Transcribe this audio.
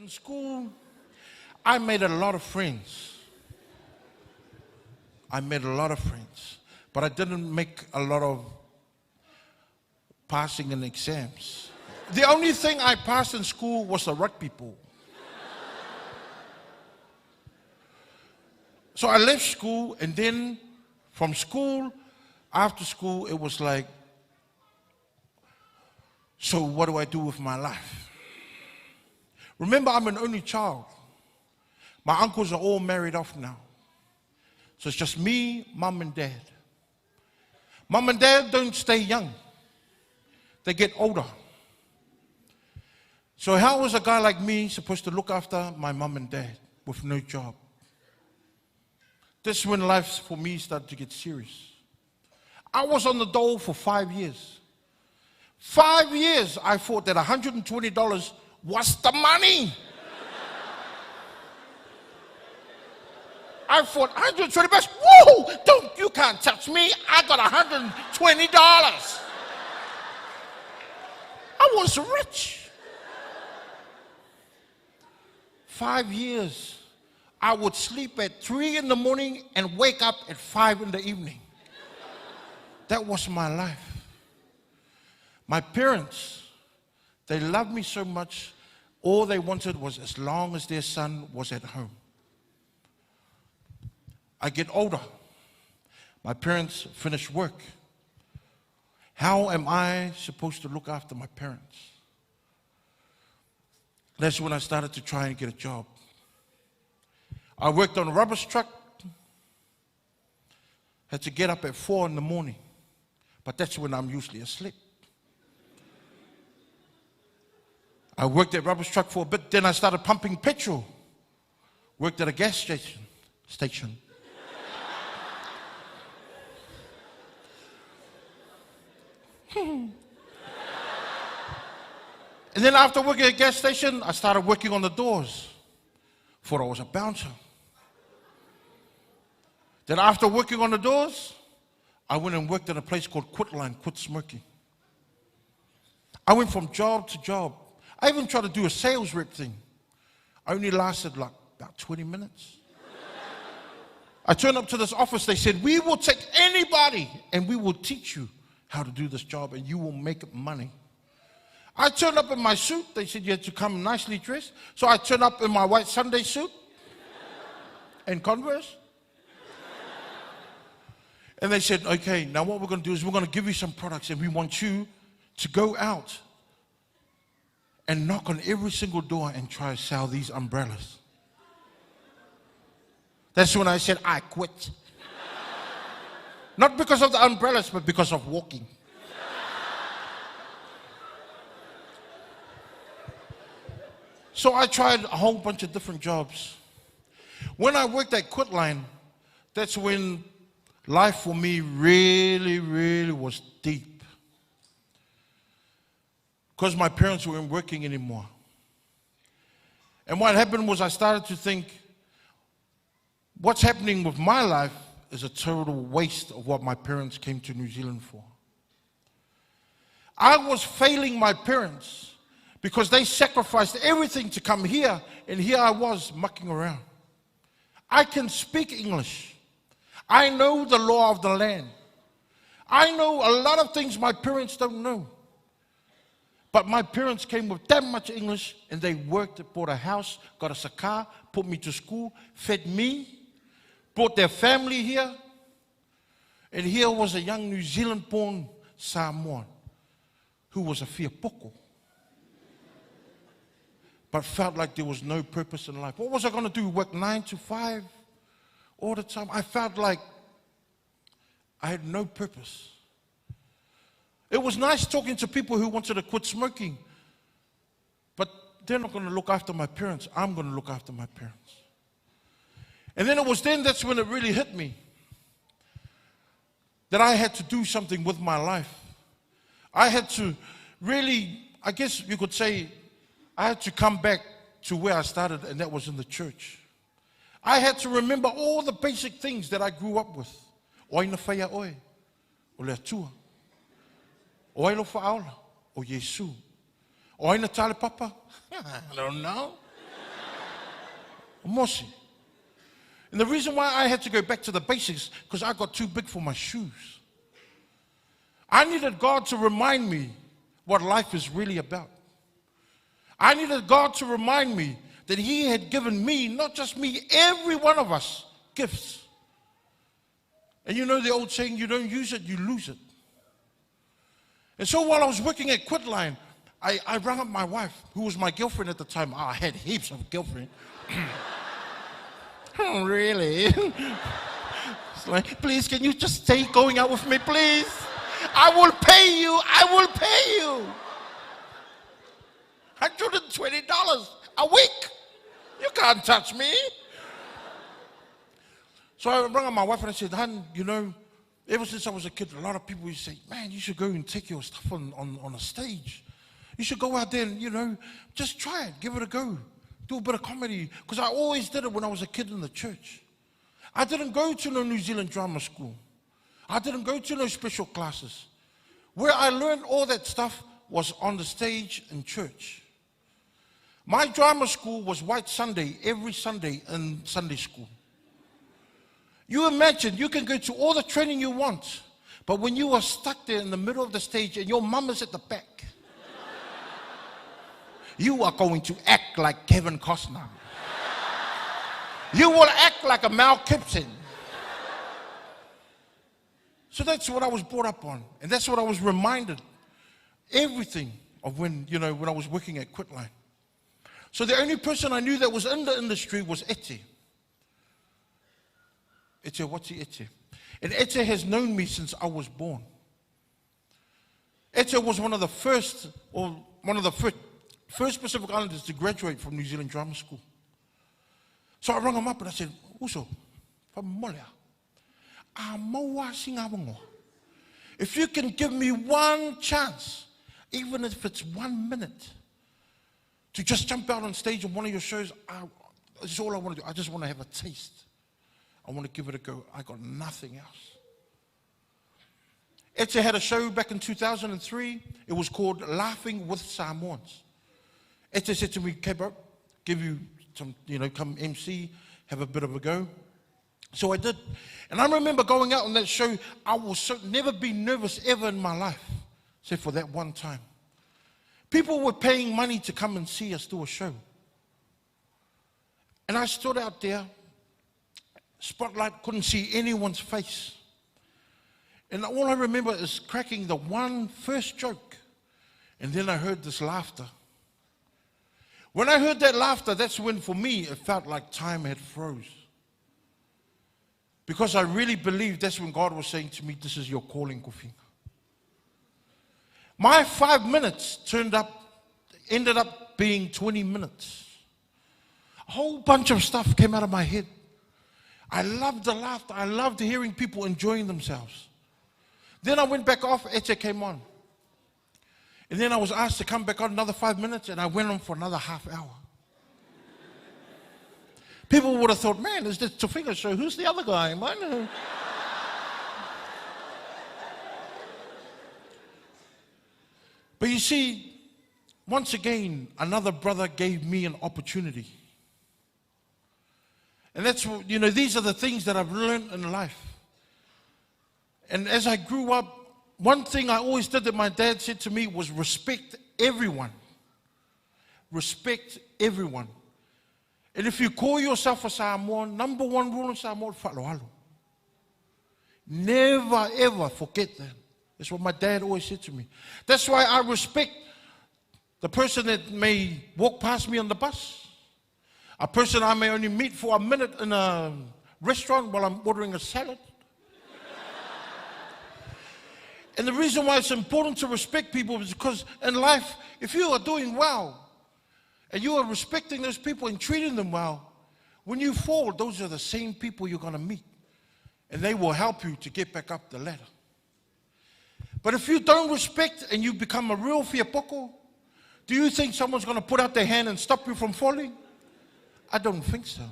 in school, I made a lot of friends. But I didn't make a lot of passing in exams. The only thing I passed in school was the rugby pool. So I left school, and then from school, after school, it was like, so what do I do with my life? Remember, I'm an only child. My uncles are all married off now. So it's just me, mum, and dad. Mum and dad don't stay young. They get older. So how was a guy like me supposed to look after my mum and dad with no job? This is when life for me started to get serious. I was on the dole for 5 years. 5 years I thought that $120 was the money. I thought, $120, whoa, you can't touch me. I got $120. I was rich. 5 years. I would sleep at 3 in the morning and wake up at 5 in the evening. That was my life. My parents, they loved me so much, all they wanted was as long as their son was at home. I get older. My parents finish work. How am I supposed to look after my parents? That's when I started to try and get a job. I worked on a rubbish truck. Had to get up at 4 in the morning. But that's when I'm usually asleep. I worked at rubbish truck for a bit, then I started pumping petrol. Worked at a gas station. And then after working at a gas station, I started working on the doors. Thought I was a bouncer. Then after working on the doors, I went and worked at a place called Quit Smoking. I went from job to job. I even tried to do a sales rep thing. I only lasted like about 20 minutes. I turned up to this office. They said, we will take anybody and we will teach you how to do this job and you will make money. I turned up in my suit. They said you had to come nicely dressed. So I turned up in my white Sunday suit and Converse. And they said, okay, now what we're going to do is we're going to give you some products and we want you to go out and knock on every single door and try to sell these umbrellas. That's when I said, I quit. Not because of the umbrellas, but because of walking. So I tried a whole bunch of different jobs. When I worked at Quitline, that's when life for me really, really was deep. Because my parents weren't working anymore. And what happened was I started to think, what's happening with my life is a total waste of what my parents came to New Zealand for. I was failing my parents because they sacrificed everything to come here, and here I was mucking around. I can speak English. I know the law of the land. I know a lot of things my parents don't know. But my parents came with that much English, and they worked, bought a house, got us a car, put me to school, fed me, brought their family here. And here was a young New Zealand-born Samoan who was a whiapoko, but felt like there was no purpose in life. What was I going to do? Work 9 to 5 all the time? I felt like I had no purpose. It was nice talking to people who wanted to quit smoking, but they're not going to look after my parents. I'm going to look after my parents. And then that's when it really hit me, that I had to do something with my life. I had to really, I guess you could say, I had to come back to where I started, and that was in the church. I had to remember all the basic things that I grew up with. Oina whaia oe, o le atua. Oina whaaola, o Yesu. Oina tale papa? I don't know. Mosi. And the reason why I had to go back to the basics, because I got too big for my shoes. I needed God to remind me what life is really about. I needed God to remind me that He had given me, not just me, every one of us, gifts. And you know the old saying, you don't use it, you lose it. And so while I was working at Quitline, I rang up my wife, who was my girlfriend at the time. I had heaps of girlfriends. Oh, really? It's like, please, can you just stay going out with me, please? I will pay you. I will pay you. $120 a week. You can't touch me. So I rang up my wife and I said, hon, you know, ever since I was a kid, a lot of people used to say, man, you should go and take your stuff on a stage. You should go out there and, you know, just try it. Give it a go. Do a bit of comedy. Because I always did it when I was a kid in the church. I didn't go to no New Zealand drama school. I didn't go to no special classes. Where I learned all that stuff was on the stage in church. My drama school was White Sunday, every Sunday in Sunday school. You imagine, you can go to all the training you want, but when you are stuck there in the middle of the stage and your mum is at the back, you are going to act like Kevin Costner. You will act like a Mel Gibson. So that's what I was brought up on, and that's what I was reminded everything of when, you know, when I was working at Quitline. So the only person I knew that was in the industry was Ete. Ete, what's Ete? And Ete has known me since I was born. Ete was one of the first Pacific Islanders to graduate from New Zealand Drama School. So I rang him up and I said, Uso, if you can give me one chance, even if it's 1 minute, to just jump out on stage on one of your shows, that's all I want to do. I just want to have a taste. I want to give it a go. I got nothing else. Ete had a show back in 2003. It was called Laughing Samoans. Ete said to me, okay, bro, give you some, you know, come MC, have a bit of a go. So I did. And I remember going out on that show, I will never be nervous ever in my life, except for that one time. People were paying money to come and see us do a show. And I stood out there, spotlight, couldn't see anyone's face. And all I remember is cracking the first joke. And then I heard this laughter. When I heard that laughter, that's when, for me, it felt like time had froze. Because I really believed that's when God was saying to me, this is your calling, Tofiga. My 5 minutes ended up being 20 minutes. A whole bunch of stuff came out of my head. I loved the laughter. I loved hearing people enjoying themselves. Then I went back off, Ete came on. And then I was asked to come back on another 5 minutes, and I went on for another half hour. People would have thought, man, is this Tofiga show? Who's the other guy? Man? But you see, once again, another brother gave me an opportunity. And that's, you know, these are the things that I've learned in life. And as I grew up, one thing I always did that my dad said to me was respect everyone. Respect everyone. And if you call yourself a Samoan, number one rule in Samoa, whaloalo. Never ever forget that. That's what my dad always said to me. That's why I respect the person that may walk past me on the bus. A person I may only meet for a minute in a restaurant while I'm ordering a salad. And the reason why it's important to respect people is because in life, if you are doing well and you are respecting those people and treating them well, when you fall, those are the same people you're going to meet. And they will help you to get back up the ladder. But if you don't respect and you become a real fiapoko, do you think someone's going to put out their hand and stop you from falling? I don't think so.